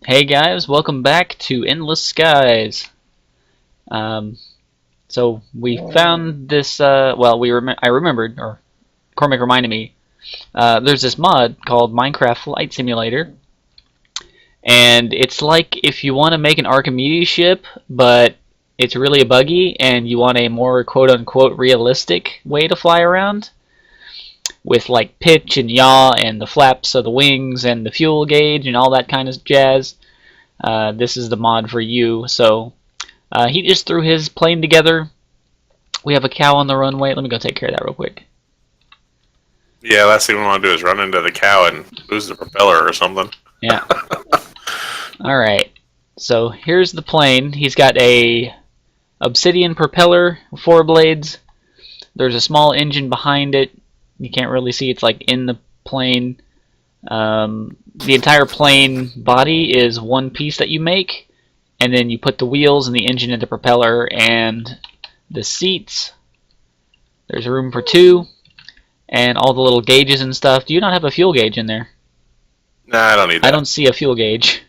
Hey guys, welcome back to Endless Skies. Um, so we found this. I remembered, or Cormac reminded me. There's this mod called Minecraft Flight Simulator, and it's like if you want to make an Archimedes ship, but it's really buggy, and you want a more quote-unquote realistic way to fly around with like pitch and yaw and the flaps of the wings and the fuel gauge and all that kind of jazz. This is the mod for you. So he just threw his plane together. We have a cow on the runway. Let me go take care of that real quick. Yeah, last thing we want to do is run into the cow and lose the propeller or something. Yeah. Alright. So here's the plane. He's got a obsidian propeller, 4 blades. There's a small engine behind it. You can't really see. It's like in the plane. The entire plane body is one piece that you make, and then you put the wheels and the engine and the propeller and the seats. There's room for 2, and all the little gauges and stuff. Do you not have a fuel gauge in there? Nah, I don't need that. I don't see a fuel gauge.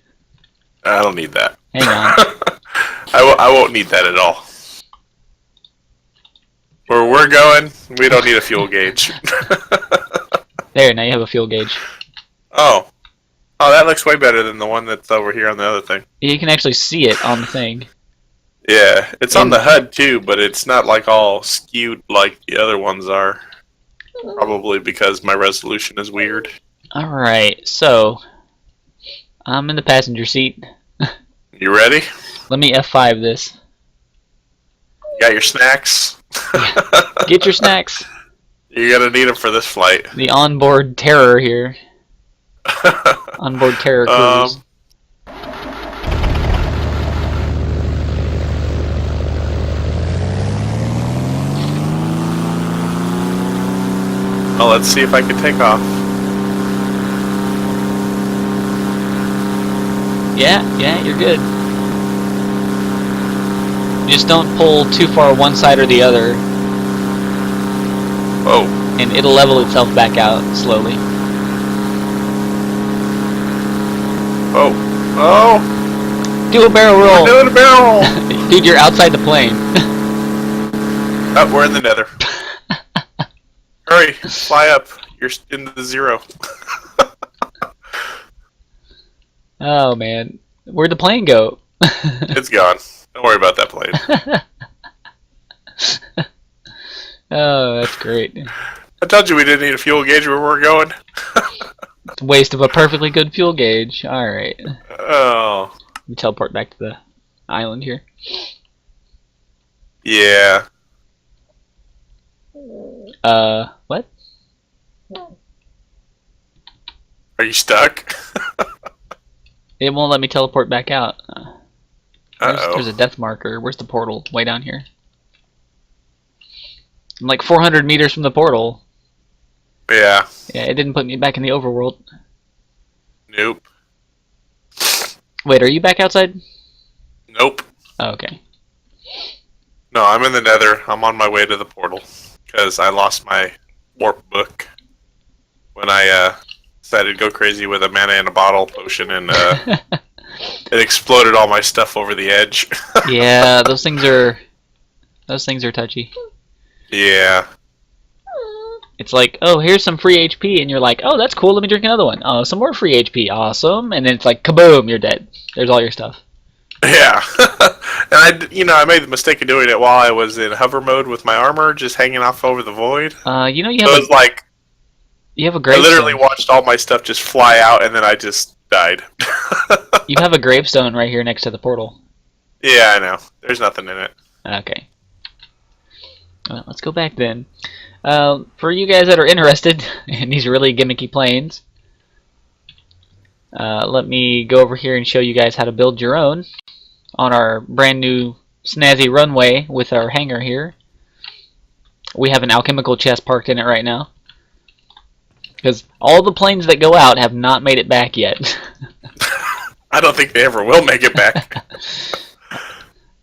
I don't need that. Hang on. I won't need that at all. Where we're going, we don't need a fuel gauge. There, now you have a fuel gauge. Oh, that looks way better than the one that's over here on the other thing. You can actually see it on the thing. Yeah, it's on the HUD too, but it's not like all skewed like the other ones are. Probably because my resolution is weird. Alright, so I'm in the passenger seat. You ready? Let me F5 this. You got your snacks? Get your snacks. You're gonna need them for this flight. The onboard terror here. Onboard terror cruise. Well, let's see if I can take off. Yeah, you're good. Just don't pull too far one side or the other. Oh. And it'll level itself back out slowly. Oh. Oh! Do a barrel roll! We're doing a barrel roll! Dude, you're outside the plane. Oh, we're in the nether. Hurry, fly up. You're in the 0. Oh, man. Where'd the plane go? It's gone. Don't worry about that plane. Oh, that's great. I told you we didn't need a fuel gauge where we're going. Waste of a perfectly good fuel gauge. Alright. Oh. Let me teleport back to the island here. Yeah. What? Are you stuck? It won't let me teleport back out. Uh-oh. There's a death marker. Where's the portal? Way down here. I'm like 400 meters from the portal. Yeah. Yeah, it didn't put me back in the overworld. Nope. Wait, are you back outside? Nope. Oh, okay. No, I'm in the nether. I'm on my way to the portal. Because I lost my warp book when I decided to go crazy with a mana in a bottle potion, and it exploded all my stuff over the edge. Yeah, those things are touchy. Yeah. It's like, oh, here's some free HP, and you're like, oh, that's cool. Let me drink another one. Oh, some more free HP. Awesome. And then it's like, kaboom, you're dead. There's all your stuff. Yeah. And I made the mistake of doing it while I was in hover mode with my armor, just hanging off over the void. You it was like you have a I gravestone. literally watched all my stuff just fly out, and then I just died. You have a gravestone right here next to the portal. Yeah, I know. There's nothing in it. Okay. Well, let's go back then. For you guys that are interested in these really gimmicky planes, let me go over here and show you guys how to build your own on our brand new snazzy runway with our hangar here. We have an alchemical chest parked in it right now, because all the planes that go out have not made it back yet. I don't think they ever will make it back.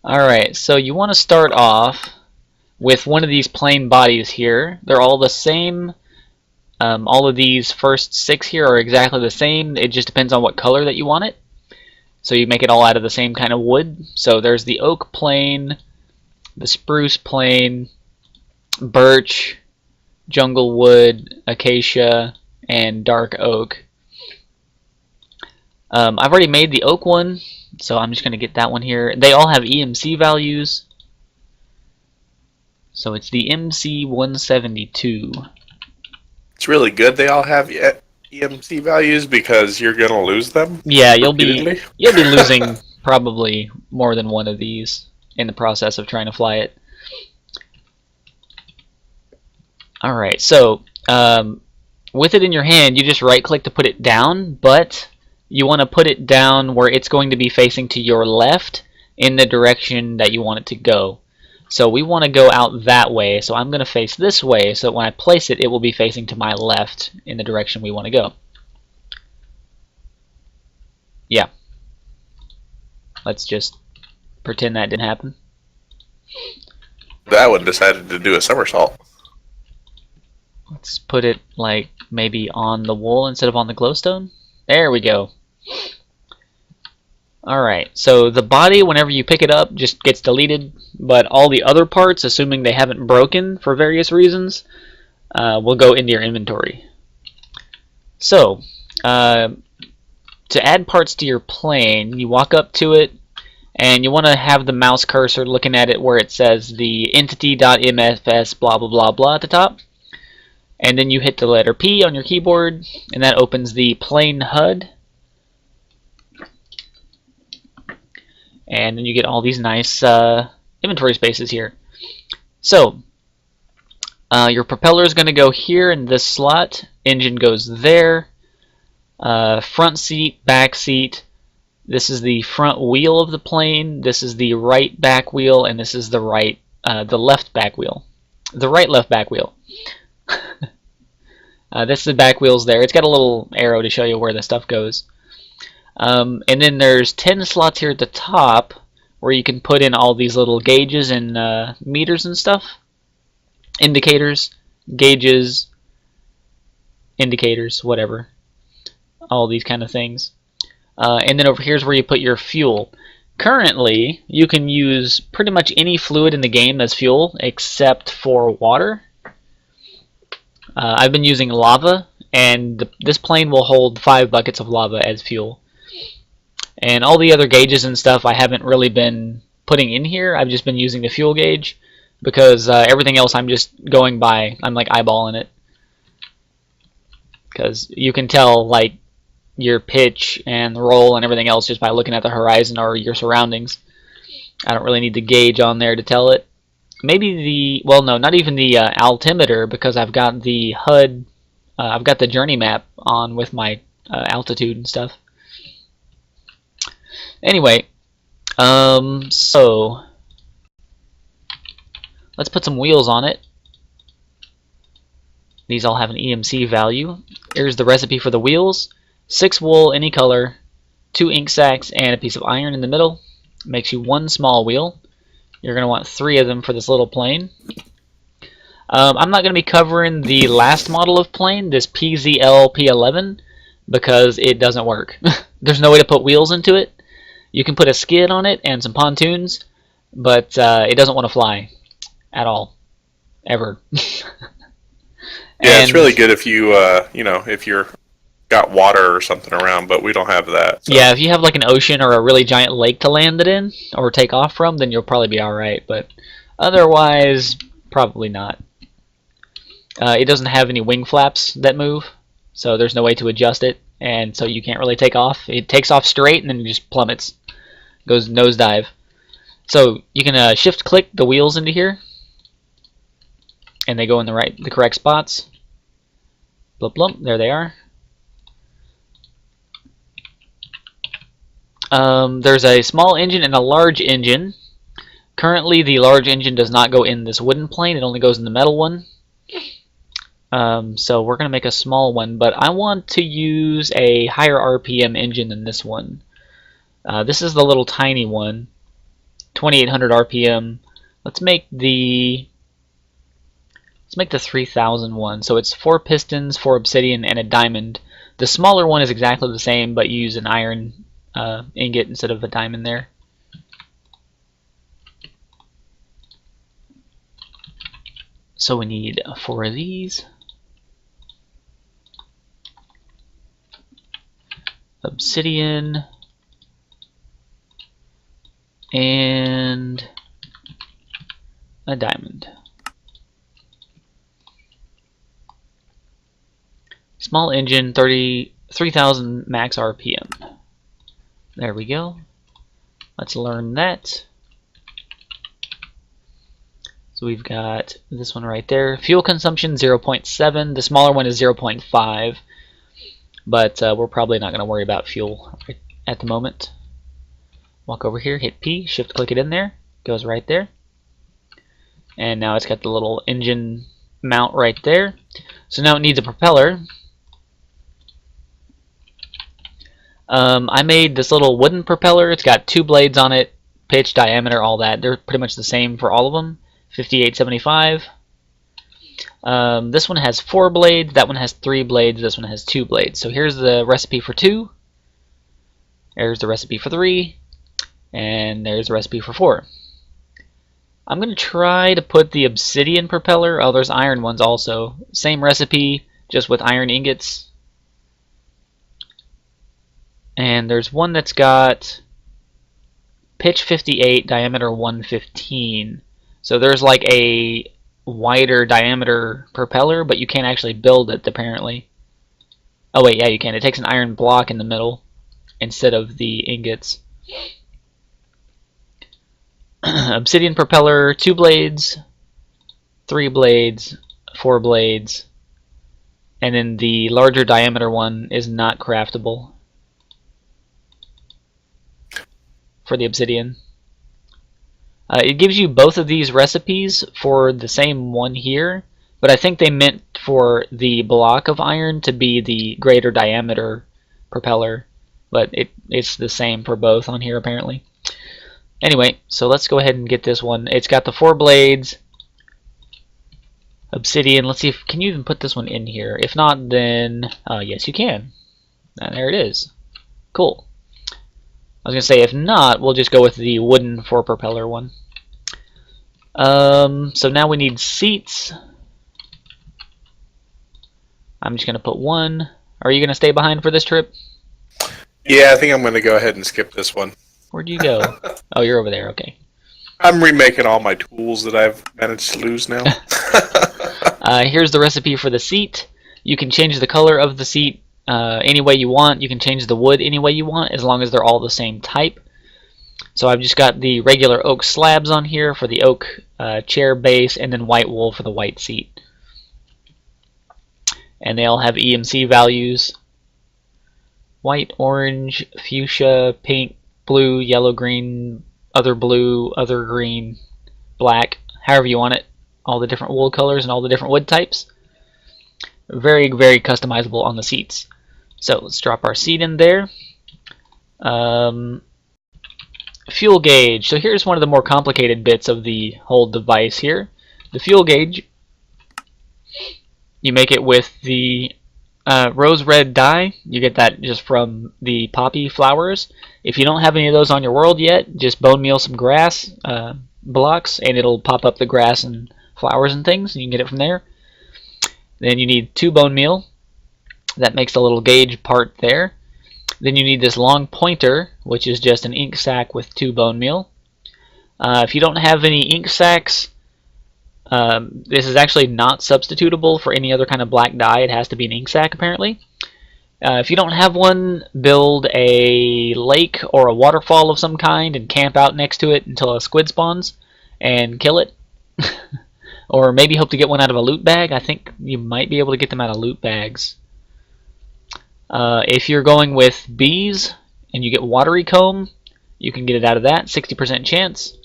Alright, so you want to start off with one of these plane bodies here. They're all the same. All of these first 6 here are exactly the same. It just depends on what color that you want it. So you make it all out of the same kind of wood. So there's the oak plane, the spruce plane, birch, jungle wood, acacia, and dark oak. I've already made the oak one, so I'm just going to get that one here. They all have EMC values. So it's the MC172. It's really good they all have EMC values because you're gonna lose them. Yeah, you'll repeatedly. be losing probably more than one of these in the process of trying to fly it. Alright, so with it in your hand, you just right click to put it down, but you want to put it down where it's going to be facing to your left in the direction that you want it to go. So we want to go out that way, so I'm going to face this way, so when I place it, it will be facing to my left in the direction we want to go. Yeah. Let's just pretend that didn't happen. That one decided to do a somersault. Let's put it like maybe on the wool instead of on the glowstone. There we go. Alright, so the body, whenever you pick it up, just gets deleted, but all the other parts, assuming they haven't broken for various reasons, will go into your inventory. So, to add parts to your plane, you walk up to it, and you want to have the mouse cursor looking at it where it says the entity.mfs blah blah blah blah at the top. And then you hit the letter P on your keyboard, and that opens the plane HUD. And then you get all these nice inventory spaces here. So, your propeller is going to go here in this slot. Engine goes there. Front seat, back seat. This is the front wheel of the plane. This is the right back wheel, and this is the left back wheel. The right left back wheel. This is the back wheels there. It's got a little arrow to show you where the stuff goes. And then there's 10 slots here at the top where you can put in all these little gauges and meters and stuff. Indicators, gauges, indicators, whatever. All these kind of things. And then over here is where you put your fuel. Currently, you can use pretty much any fluid in the game as fuel except for water. I've been using lava, and this plane will hold 5 buckets of lava as fuel. And all the other gauges and stuff I haven't really been putting in here. I've just been using the fuel gauge because everything else I'm just going by. I'm like eyeballing it. Because you can tell like your pitch and the roll and everything else just by looking at the horizon or your surroundings. I don't really need the gauge on there to tell it. Maybe the, well no, not even the altimeter because I've got the HUD, I've got the journey map on with my altitude and stuff. Anyway, so let's put some wheels on it. These all have an EMC value. Here's the recipe for the wheels. 6 wool, any color, 2 ink sacs, and a piece of iron in the middle. Makes you 1 small wheel. You're going to want 3 of them for this little plane. I'm not going to be covering the last model of plane, this PZL P11, because it doesn't work. There's no way to put wheels into it. You can put a skid on it and some pontoons, but it doesn't want to fly at all, ever. Yeah, it's really good if you, you know, if you're got water or something around, but we don't have that. So. Yeah, if you have like an ocean or a really giant lake to land it in or take off from, then you'll probably be alright, but otherwise, probably not. It doesn't have any wing flaps that move, so there's no way to adjust it, and so you can't really take off. It takes off straight and then it just plummets, goes nosedive. So you can shift click the wheels into here, and they go in the correct spots. Blump blump, there they are. There's a small engine and a large engine. Currently, the large engine does not go in this wooden plane. It only goes in the metal one. So we're going to make a small one, but I want to use a higher RPM engine than this one. This is the little tiny one, 2800 RPM. Let's make the 3000 one. So it's 4 pistons, 4 obsidian, and a diamond. The smaller one is exactly the same, but you use an iron ingot instead of a diamond there. So we need 4 of these. Obsidian. And a diamond. Small engine, 3,000 max RPM. There we go. Let's learn that. So we've got this one right there. Fuel consumption 0.7. The smaller one is 0.5. But we're probably not going to worry about fuel at the moment. Walk over here, hit P, shift click it in there. Goes right there. And now it's got the little engine mount right there. So now it needs a propeller. I made this little wooden propeller. It's got 2 blades on it, pitch, diameter, all that. They're pretty much the same for all of them. 5875. This one has 4 blades. That one has 3 blades. This one has 2 blades. So here's the recipe for 2. There's the recipe for 3. And there's the recipe for 4. I'm going to try to put the obsidian propeller. Oh, there's iron ones also. Same recipe, just with iron ingots. And there's one that's got pitch 58, diameter 115. So there's like a wider diameter propeller, but you can't actually build it, apparently. Oh wait, yeah, you can. It takes an iron block in the middle instead of the ingots. Obsidian propeller, 2 blades, 3 blades, 4 blades, and then the larger diameter one is not craftable for the obsidian. It gives you both of these recipes for the same one here, but I think they meant for the block of iron to be the greater diameter propeller, but it's the same for both on here apparently. Anyway, so let's go ahead and get this one. It's got the 4 blades, obsidian. Let's see if can you even put this one in here. If not, then yes, you can. And there it is. Cool. I was gonna say if not, we'll just go with the wooden 4 propeller one. So now we need seats. I'm just gonna put 1. Are you gonna stay behind for this trip? Yeah, I think I'm gonna go ahead and skip this one. Where'd you go? Oh, you're over there. Okay. I'm remaking all my tools that I've managed to lose now. Here's the recipe for the seat. You can change the color of the seat any way you want. You can change the wood any way you want, as long as they're all the same type. So I've just got the regular oak slabs on here for the oak chair base, and then white wool for the white seat. And they all have EMC values. White, orange, fuchsia, pink, blue, yellow, green, other blue, other green, black, however you want it. All the different wool colors and all the different wood types. Very, very customizable on the seats. So let's drop our seat in there. Fuel gauge. So here's one of the more complicated bits of the whole device here. The fuel gauge, you make it with the rose red dye. You get that just from the poppy flowers. If you don't have any of those on your world yet, just bone meal some grass blocks and it'll pop up the grass and flowers and things, and you can get it from there. Then you need 2 bone meal. That makes the little gauge part there. Then you need this long pointer, which is just an ink sac with 2 bone meal. If you don't have any ink sacs, this is actually not substitutable for any other kind of black dye. It has to be an ink sac apparently. If you don't have one, build a lake or a waterfall of some kind and camp out next to it until a squid spawns and kill it. Or maybe hope to get one out of a loot bag. I think you might be able to get them out of loot bags. If you're going with bees and you get watery comb, you can get it out of that, 60% chance.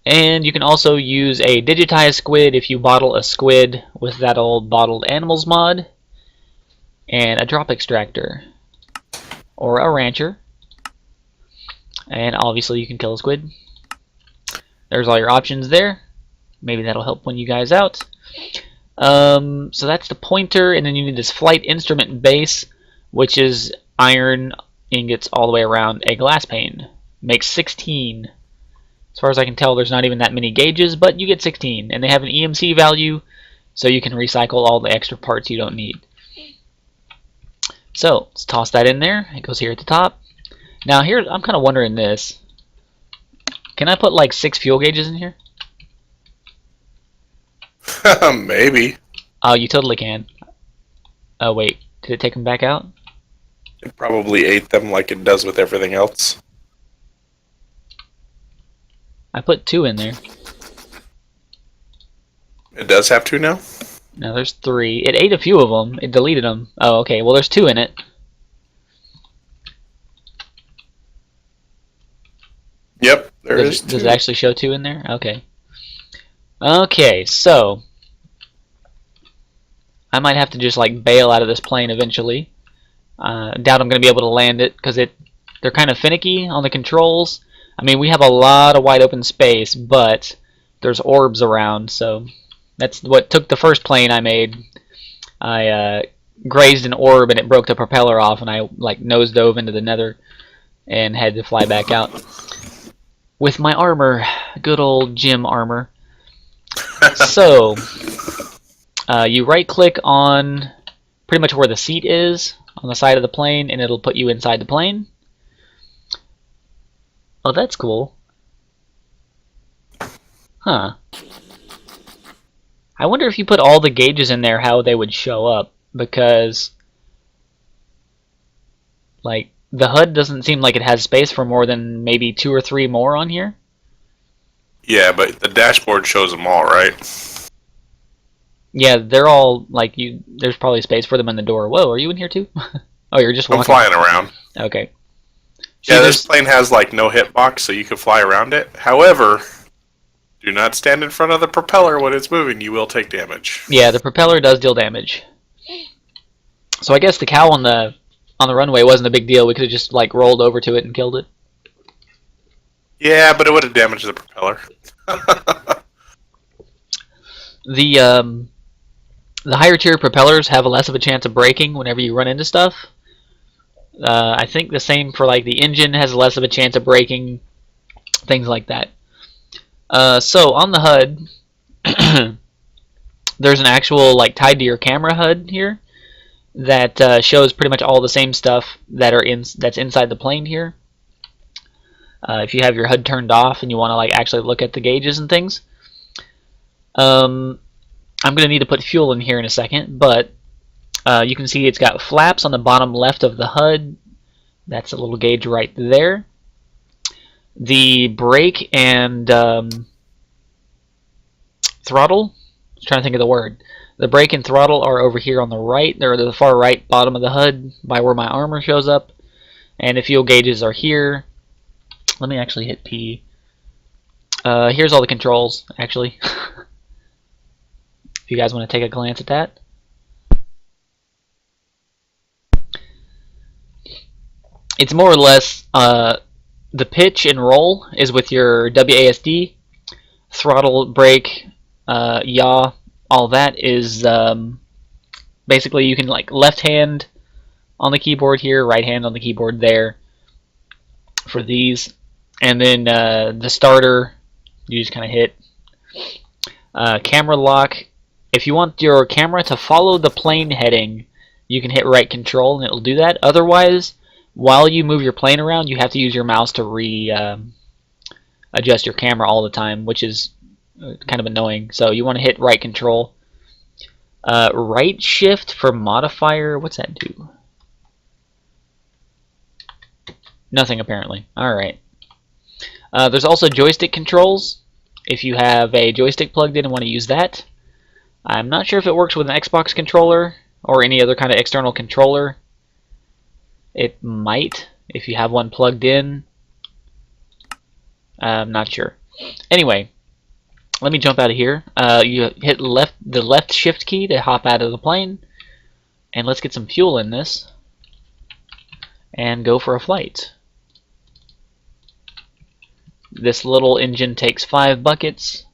And you can also use a digitized squid if you bottle a squid with that old bottled animals mod. And a drop extractor. Or a rancher. And obviously you can kill a squid. There's all your options there. Maybe that'll help one you guys out. So that's the pointer, and then you need this flight instrument base, which is iron ingots all the way around a glass pane. Makes 16. As far as I can tell, there's not even that many gauges, but you get 16. And they have an EMC value, so you can recycle all the extra parts you don't need. So, let's toss that in there. It goes here at the top. Now here, I'm kind of wondering this. Can I put like 6 fuel gauges in here? Maybe. Oh, you totally can. Oh, wait. Did it take them back out? It probably ate them like it does with everything else. I put 2 in there. It does have 2 now? No, there's 3. It ate a few of them. It deleted them. Oh, okay. Well, there's 2 in it. Yep, there is 2. Does it actually show 2 in there? Okay. Okay, so I might have to just like bail out of this plane eventually. Doubt I'm going to be able to land it because they're kind of finicky on the controls. I mean, we have a lot of wide open space, but there's orbs around, so that's what took the first plane I made. I grazed an orb and it broke the propeller off, and I like nose dove into the nether and had to fly back out with my armor, good old gym armor. So you right click on pretty much where the seat is on the side of the plane, and it'll put you inside the plane. Oh, that's cool. Huh. I wonder if you put all the gauges in there, how they would show up, because like the HUD doesn't seem like it has space for more than maybe 2 or 3 more on here. Yeah, but the dashboard shows them all, right? Yeah, they're all like you. There's probably space for them in the door. Whoa, are you in here too? Oh, you're just walking. I'm flying around. Okay. Yeah, this plane has like no hitbox, so you can fly around it. However, do not stand in front of the propeller when it's moving. You will take damage. Yeah, the propeller does deal damage. So I guess the cow on the runway wasn't a big deal. We could have just like rolled over to it and killed it. Yeah, but it would have damaged the propeller. The higher tier propellers have less of a chance of breaking whenever you run into stuff. I think the same for like the engine has less of a chance of breaking, things like that. So on the HUD, there's an actual like tied to your camera HUD here that shows pretty much all the same stuff that's inside the plane here. If you have your HUD turned off and you want to like actually look at the gauges and things. I'm going to need to put fuel in here in a second, but you can see it's got flaps on the bottom left of the HUD. That's a little gauge right there. The brake and throttle, I'm trying to think of the word. The brake and throttle are over here on the right. They're the far right bottom of the HUD by where my armor shows up. And the fuel gauges are here. Let me actually hit P. Here's all the controls, actually. If you guys want to take a glance at that. It's more or less the pitch and roll is with your WASD. Throttle, brake, yaw, all that is basically you can like left hand on the keyboard here, right hand on the keyboard there for these. And then the starter, you just kind of hit. Camera lock. If you want your camera to follow the plane heading, you can hit right control and it'll do that. Otherwise, while you move your plane around, you have to use your mouse to adjust your camera all the time, which is kind of annoying. So you want to hit right control. Right shift for modifier, what's that do? Nothing apparently. Alright. There's also joystick controls. If you have a joystick plugged in and want to use that. I'm not sure if it works with an Xbox controller or any other kind of external controller. It might if you have one plugged in. I'm not sure. Anyway, let me jump out of here. You hit the left shift key to hop out of the plane. And let's get some fuel in this. And go for a flight. This little engine takes 5 buckets.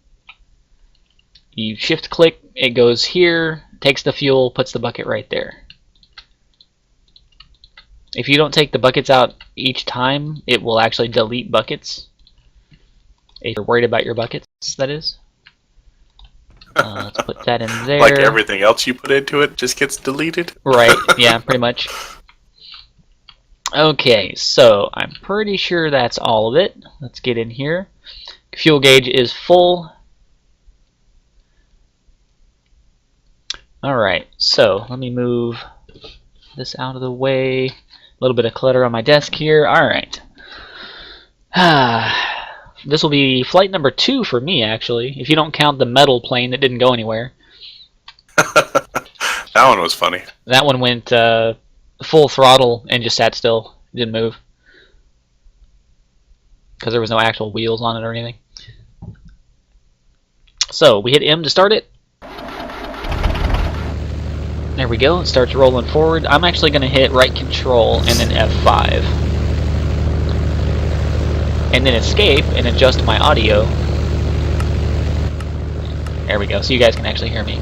You shift click, it goes here, takes the fuel, puts the bucket right there. If you don't take the buckets out each time, it will actually delete buckets. If you're worried about your buckets, that is. Let's put that in Like there. everything else you put into it just gets deleted? Right, yeah, pretty much. Okay, so I'm pretty sure that's all of it. Let's get in here. Fuel gauge is full. Alright, so let me move this out of the way. A little bit of clutter on my desk here. Alright. This will be flight number 2 for me, actually, if you don't count the metal plane that didn't go anywhere. That one was funny. That one went full throttle and just sat still. Didn't move. Because there was no actual wheels on it or anything. So, we hit M to start it. There we go, it starts rolling forward. I'm actually going to hit right control and then F5. And then escape and adjust my audio. There we go, so you guys can actually hear me.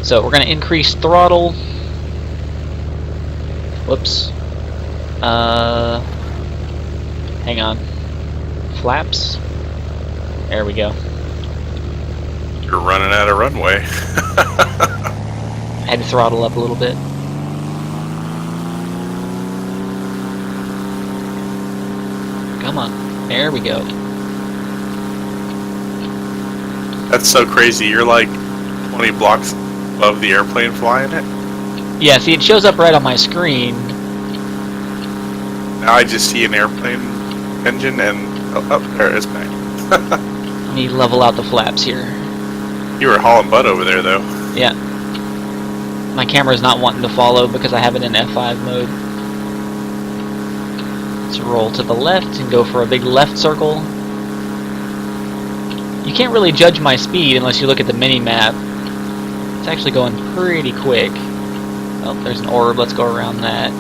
So we're going to increase throttle. Whoops. Hang on. Flaps. There we go. You're running out of runway. I had to throttle up a little bit. Come on. There we go. That's so crazy. You're like 20 blocks above the airplane flying it. Yeah, see, it shows up right on my screen. Now I just see an airplane engine and... Oh, there it is back. Let me level out the flaps here. You were hauling butt over there, though. Yeah. My camera's not wanting to follow because I have it in F5 mode. Let's roll to the left and go for a big left circle. You can't really judge my speed unless you look at the mini-map. It's actually going pretty quick. Oh, there's an orb. Let's go around that.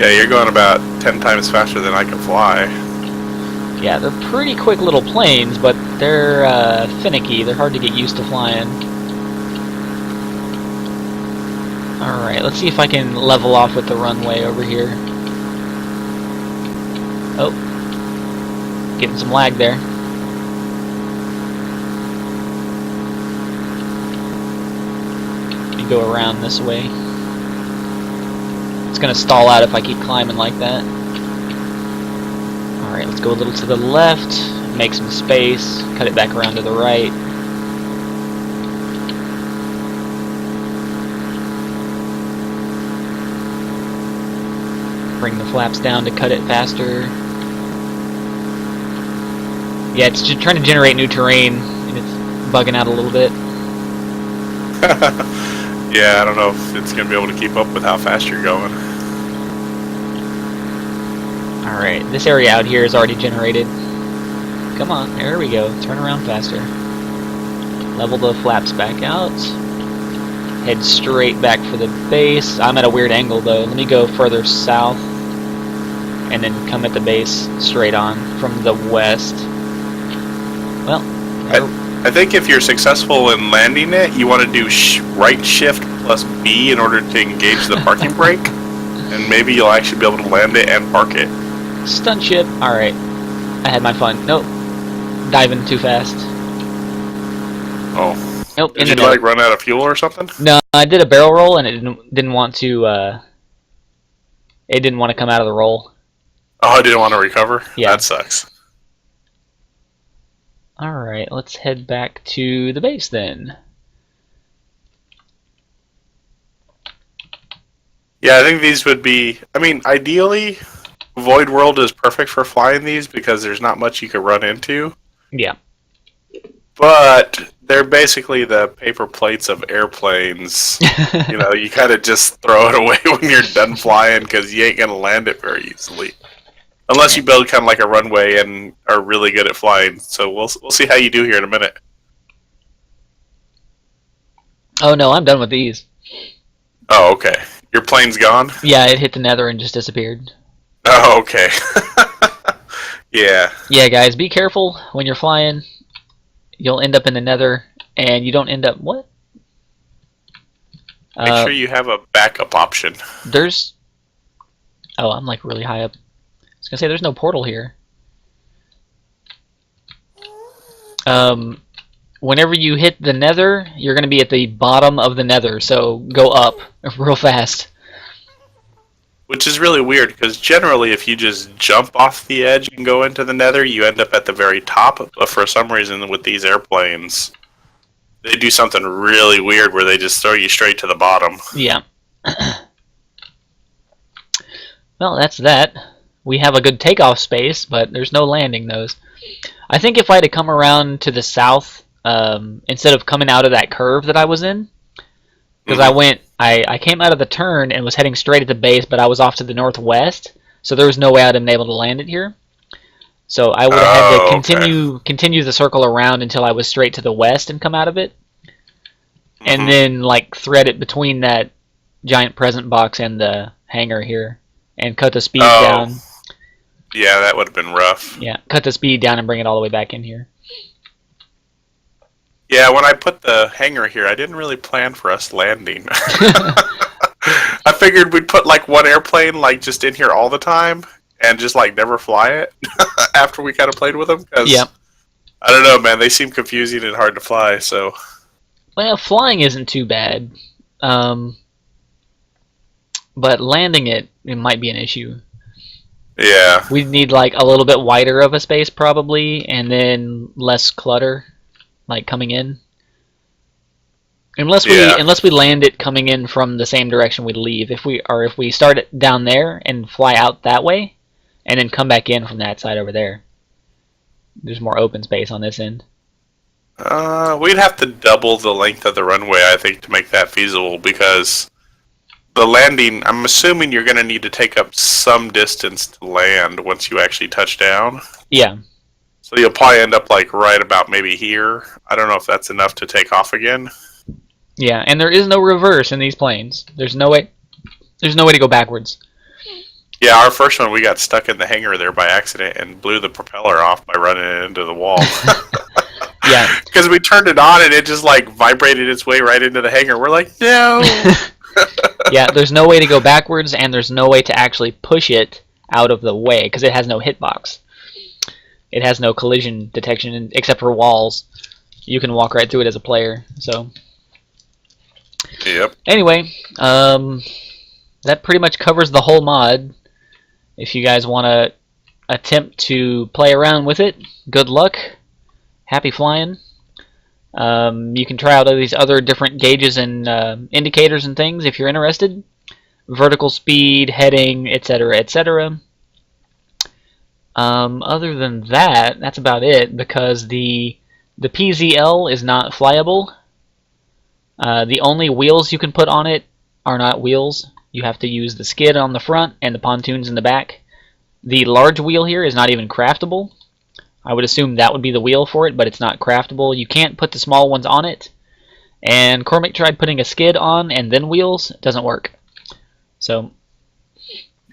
Yeah, you're going about 10 times faster than I can fly. Yeah, they're pretty quick little planes, but they're finicky. They're hard to get used to flying. Alright, let's see if I can level off with the runway over here. Oh. Getting some lag there. Let me go around this way. It's gonna stall out if I keep climbing like that. Alright, let's go a little to the left, make some space, cut it back around to the right. Bring the flaps down to cut it faster. Yeah, it's just trying to generate new terrain, and it's bugging out a little bit. Yeah, I don't know if it's going to be able to keep up with how fast you're going. Alright, this area out here is already generated. Come on, there we go. Turn around faster. Level the flaps back out. Head straight back for the base. I'm at a weird angle though. Let me go further south and then come at the base straight on from the west. Well, I think if you're successful in landing it, you want to do right shift plus B in order to engage the parking brake, and maybe you'll actually be able to land it and park it. stunt ship. Alright. I had my fun. Nope. Diving too fast. Oh. Nope. Did you like run out of fuel or something? No, I did a barrel roll and it didn't want to it didn't want to come out of the roll. Oh, I didn't want to recover? Yeah. That sucks. Alright, let's head back to the base then. Yeah, I think these would be... I mean, ideally, Void World is perfect for flying these because there's not much you could run into. Yeah. But they're basically the paper plates of airplanes. You know, you kind of just throw it away when you're done flying because you ain't going to land it very easily. Unless you build kind of like a runway and are really good at flying. So we'll see how you do here in a minute. Oh no, I'm done with these. Oh, okay. Your plane's gone? Yeah, it hit the nether and just disappeared. Oh, okay. Yeah. Yeah, guys, be careful when you're flying. You'll end up in the nether, and you don't end up... What? Make sure you have a backup option. There's... Oh, I'm like really high up. I was gonna say there's no portal here. Whenever you hit the nether, you're gonna be at the bottom of the nether, so go up real fast. Which is really weird because generally, if you just jump off the edge and go into the nether, you end up at the very top. But for some reason, with these airplanes, they do something really weird where they just throw you straight to the bottom. Yeah. Well, that's that. We have a good takeoff space, but there's no landing those. I think if I had to come around to the south, instead of coming out of that curve that I was in, because I came out of the turn and was heading straight at the base, but I was off to the northwest, so there was no way I'd have been able to land it here. So I would have had to continue the circle around until I was straight to the west and come out of it, and then like thread it between that giant present box and the hangar here, and cut the speed down. Yeah, that would have been rough. Yeah, cut the speed down and bring it all the way back in here. Yeah, when I put the hangar here, I didn't really plan for us landing. I figured we'd put like one airplane like just in here all the time and just like never fly it after we kind of played with them. Yeah. I don't know, man. They seem confusing and hard to fly. So. Well, flying isn't too bad, but landing it might be an issue. Yeah. We'd need like a little bit wider of a space probably, and then less clutter. Like coming in, unless we land it coming in from the same direction we leave. If we start it down there and fly out that way, and then come back in from that side over there, there's more open space on this end. We'd have to double the length of the runway, I think, to make that feasible. Because the landing, I'm assuming you're going to need to take up some distance to land once you actually touch down. Yeah. So you'll probably end up like right about maybe here. I don't know if that's enough to take off again. Yeah, and there is no reverse in these planes. There's no way to go backwards. Yeah, our first one we got stuck in the hangar there by accident and blew the propeller off by running it into the wall. Yeah. Because we turned it on and it just like vibrated its way right into the hangar. We're like, no. Yeah, there's no way to go backwards, and there's no way to actually push it out of the way because it has no hitbox. It has no collision detection except for walls. You can walk right through it as a player. So. Yep. Anyway, that pretty much covers the whole mod. If you guys want to attempt to play around with it, good luck. Happy flying. You can try out all these other different gauges and indicators and things if you're interested. Vertical speed, heading, etc., etc. Other than that, that's about it, because the PZL is not flyable. The only wheels you can put on it are not wheels. You have to use the skid on the front and the pontoons in the back. The large wheel here is not even craftable. I would assume that would be the wheel for it, but it's not craftable. You can't put the small ones on it. And Cormac tried putting a skid on and then wheels. It doesn't work. So.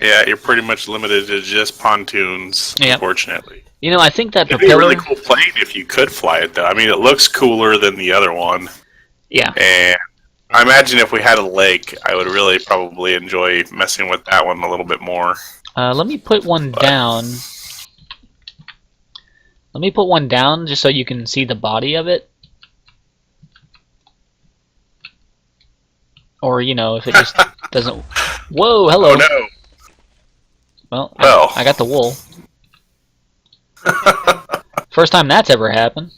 Yeah, you're pretty much limited to just pontoons, yep. Unfortunately. You know, I think that it'd be a really cool plane if you could fly it, though. I mean, it looks cooler than the other one. Yeah. And I imagine if we had a lake, I would really probably enjoy messing with that one a little bit more. Let me put one down. Let me put one down just so you can see the body of it. Or, you know, if it just doesn't... Whoa, hello. Oh, no. Well, I got the wool. First time that's ever happened.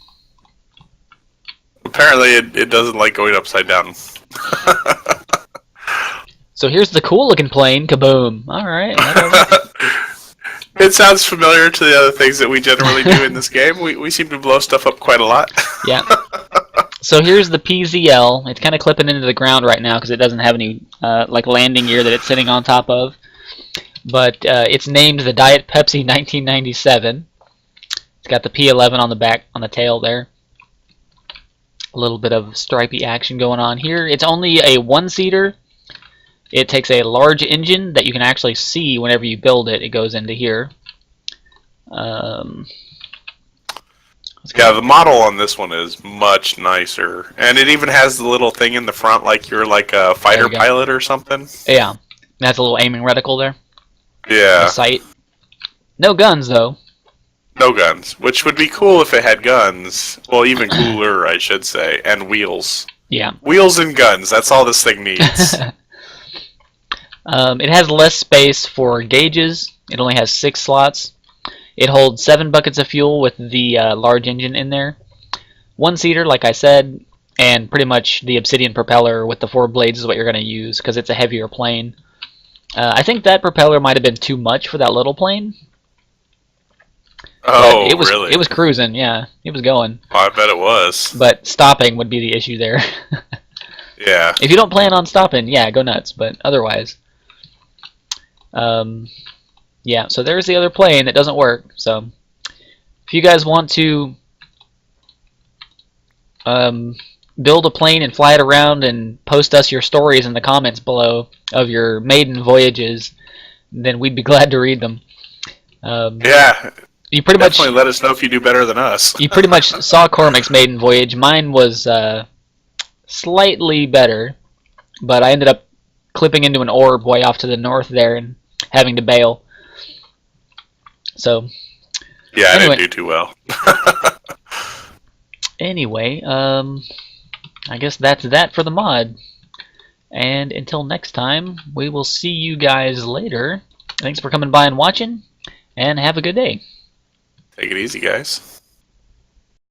Apparently it doesn't like going upside down. So here's the cool looking plane. Kaboom. Alright. It sounds familiar to the other things that we generally do in this game. We seem to blow stuff up quite a lot. Yeah. So here's the PZL. It's kind of clipping into the ground right now because it doesn't have any like landing gear that it's sitting on top of. But it's named the Diet Pepsi 1997. It's got the P11 on the back, on the tail there. A little bit of stripy action going on here. It's only a one-seater. It takes a large engine that you can actually see whenever you build it. It goes into here. Yeah, the model on this one is much nicer. And it even has the little thing in the front like you're like a fighter pilot or something. Yeah. It has a little aiming reticle there. Yeah. sight. No guns though. No guns, which would be cool if it had guns. Well, even cooler, I should say, and wheels. Yeah. Wheels and guns. That's all this thing needs. It has less space for gauges. It only has 6 slots. It holds 7 buckets of fuel with the large engine in there. 1-seater, like I said, and pretty much the Obsidian propeller with the 4 blades is what you're going to use because it's a heavier plane. I think that propeller might have been too much for that little plane. But Oh, really? it was cruising, yeah. It was going. Oh, I bet it was. But stopping would be the issue there. Yeah. If you don't plan on stopping, yeah, go nuts. But otherwise, yeah. So there's the other plane that doesn't work. So if you guys want to build a plane and fly it around and post us your stories in the comments below of your maiden voyages, then we'd be glad to read them. Yeah. You pretty Definitely much let us know if you do better than us. you pretty much saw Cormac's maiden voyage. Mine was slightly better, but I ended up clipping into an orb way off to the north there and having to bail. So Yeah, anyway. I didn't do too well. Anyway, I guess that's that for the mod. And until next time, we will see you guys later. Thanks for coming by and watching, and have a good day. Take it easy, guys.